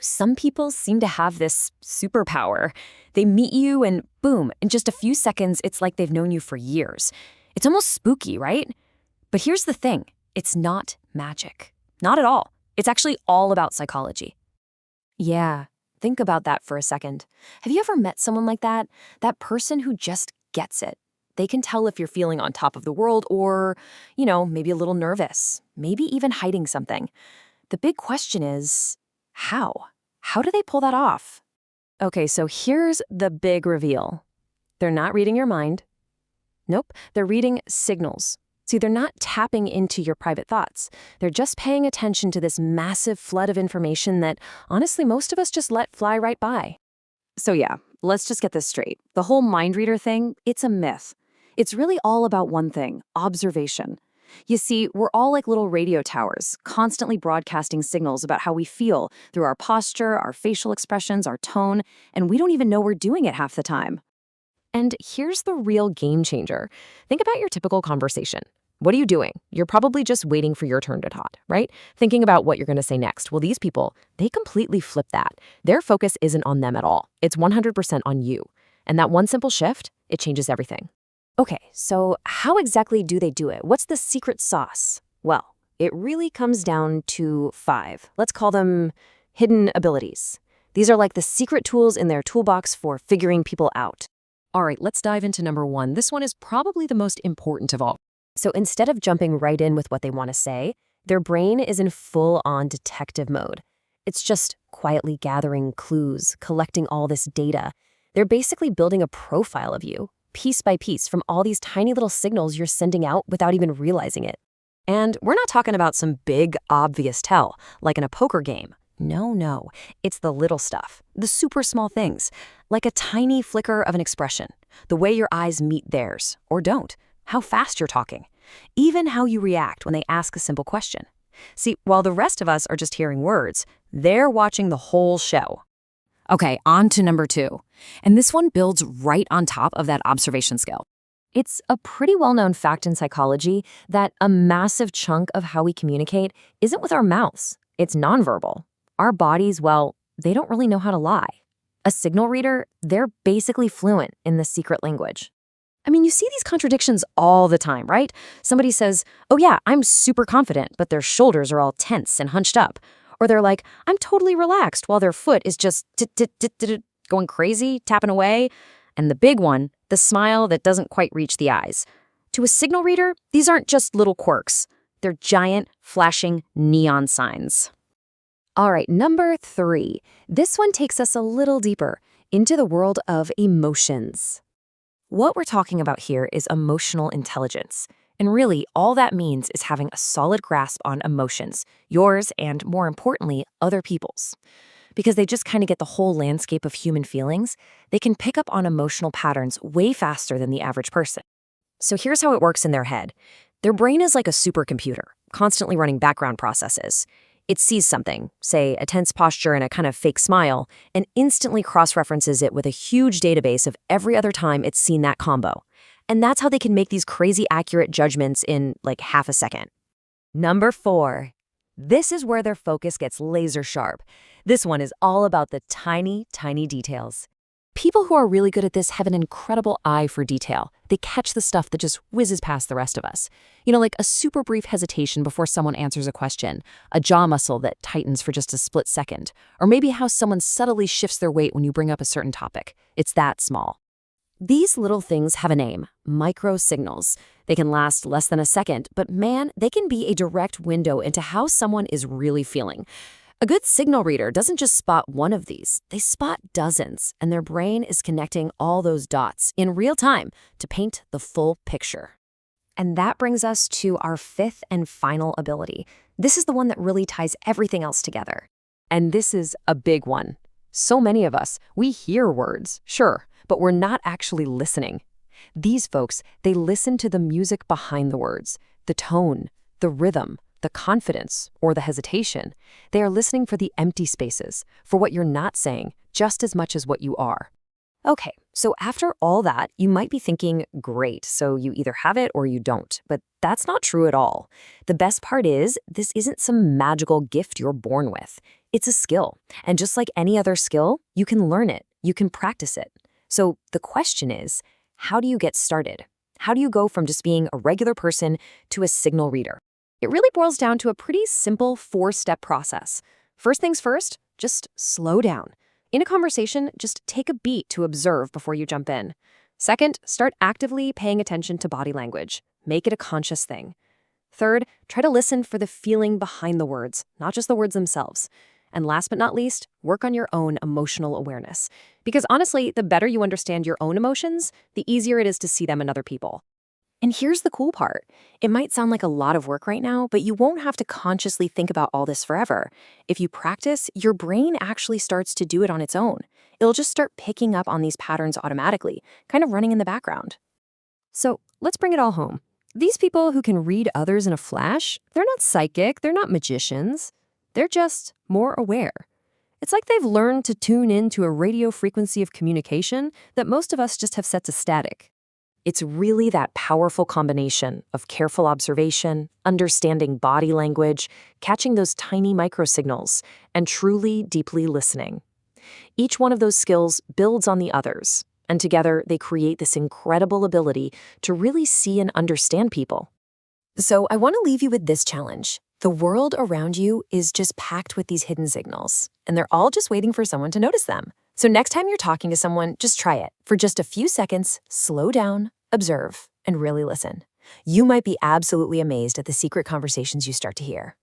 Some people seem to have this superpower. They meet you and boom, in just a few seconds, it's like they've known you for years. It's almost spooky, right? But here's the thing. It's not magic. Not at all. It's actually all about psychology. Yeah, think about that for a second. Have you ever met someone like that? That person who just gets it. They can tell if you're feeling on top of the world or, maybe a little nervous, maybe even hiding something. The big question is, how? How do they pull that off? Okay, so here's the big reveal. They're not reading your mind. Nope, they're reading signals. See, they're not tapping into your private thoughts. They're just paying attention to this massive flood of information that, honestly, most of us just let fly right by. So yeah, let's just get this straight. The whole mind reader thing, it's a myth. It's really all about one thing, observation. You see, we're all like little radio towers, constantly broadcasting signals about how we feel through our posture, our facial expressions, our tone, and we don't even know we're doing it half the time. And here's the real game changer. Think about your typical conversation. What are you doing? You're probably just waiting for your turn to talk, right? Thinking about what you're going to say next. Well, these people, they completely flip that. Their focus isn't on them at all. It's 100% on you. And that one simple shift, it changes everything. Okay, so how exactly do they do it? What's the secret sauce? Well, it really comes down to 5. Let's call them hidden abilities. These are like the secret tools in their toolbox for figuring people out. All right, let's dive into number 1. This one is probably the most important of all. So instead of jumping right in with what they want to say, their brain is in full-on detective mode. It's just quietly gathering clues, collecting all this data. They're basically building a profile of you, piece by piece, from all these tiny little signals you're sending out without even realizing it. And we're not talking about some big, obvious tell, like in a poker game. No. It's the little stuff, the super small things, like a tiny flicker of an expression, the way your eyes meet theirs, or don't, how fast you're talking, even how you react when they ask a simple question. See, while the rest of us are just hearing words, they're watching the whole show. Okay, on to number 2. And this one builds right on top of that observation skill. It's a pretty well-known fact in psychology that a massive chunk of how we communicate isn't with our mouths. It's nonverbal. Our bodies, well, they don't really know how to lie. A signal reader, they're basically fluent in the secret language. I mean, you see these contradictions all the time, right? Somebody says, oh yeah, I'm super confident, but their shoulders are all tense and hunched up. Or they're like, I'm totally relaxed, while their foot is just going crazy, tapping away. And the big one, the smile that doesn't quite reach the eyes. To a signal reader, these aren't just little quirks. They're giant, flashing neon signs. All right, number 3. This one takes us a little deeper into the world of emotions. What we're talking about here is emotional intelligence. And really, all that means is having a solid grasp on emotions, yours and, more importantly, other people's. Because they just kind of get the whole landscape of human feelings, they can pick up on emotional patterns way faster than the average person. So here's how it works in their head. Their brain is like a supercomputer, constantly running background processes. It sees something, say a tense posture and a kind of fake smile, and instantly cross-references it with a huge database of every other time it's seen that combo. And that's how they can make these crazy accurate judgments in like half a second. Number 4. This is where their focus gets laser sharp. This one is all about the tiny, tiny details. People who are really good at this have an incredible eye for detail. They catch the stuff that just whizzes past the rest of us. Like a super brief hesitation before someone answers a question, a jaw muscle that tightens for just a split second, or maybe how someone subtly shifts their weight when you bring up a certain topic. It's that small. These little things have a name, microsignals. They can last less than a second, but man, they can be a direct window into how someone is really feeling. A good signal reader doesn't just spot one of these, they spot dozens, and their brain is connecting all those dots in real time to paint the full picture. And that brings us to our 5th and final ability. This is the one that really ties everything else together. And this is a big one. So many of us, we hear words, sure, but we're not actually listening. These folks, they listen to the music behind the words, the tone, the rhythm, the confidence, or the hesitation. They are listening for the empty spaces, for what you're not saying, just as much as what you are. Okay, so after all that, you might be thinking, great, so you either have it or you don't. But that's not true at all. The best part is, this isn't some magical gift you're born with. It's a skill. And just like any other skill, you can learn it, you can practice it. So the question is, how do you get started? How do you go from just being a regular person to a signal reader? It really boils down to a pretty simple 4-step process. First things first, just slow down. In a conversation, just take a beat to observe before you jump in. Second, start actively paying attention to body language. Make it a conscious thing. Third, try to listen for the feeling behind the words, not just the words themselves. And last but not least, work on your own emotional awareness. Because honestly, the better you understand your own emotions, the easier it is to see them in other people. And here's the cool part. It might sound like a lot of work right now, but you won't have to consciously think about all this forever. If you practice, your brain actually starts to do it on its own. It'll just start picking up on these patterns automatically, kind of running in the background. So let's bring it all home. These people who can read others in a flash, they're not psychic, they're not magicians. They're just more aware. It's like they've learned to tune into a radio frequency of communication that most of us just have set to static. It's really that powerful combination of careful observation, understanding body language, catching those tiny microsignals, and truly deeply listening. Each one of those skills builds on the others, and together they create this incredible ability to really see and understand people. So I want to leave you with this challenge. The world around you is just packed with these hidden signals, and they're all just waiting for someone to notice them. So next time you're talking to someone, just try it. For just a few seconds, slow down, observe, and really listen. You might be absolutely amazed at the secret conversations you start to hear.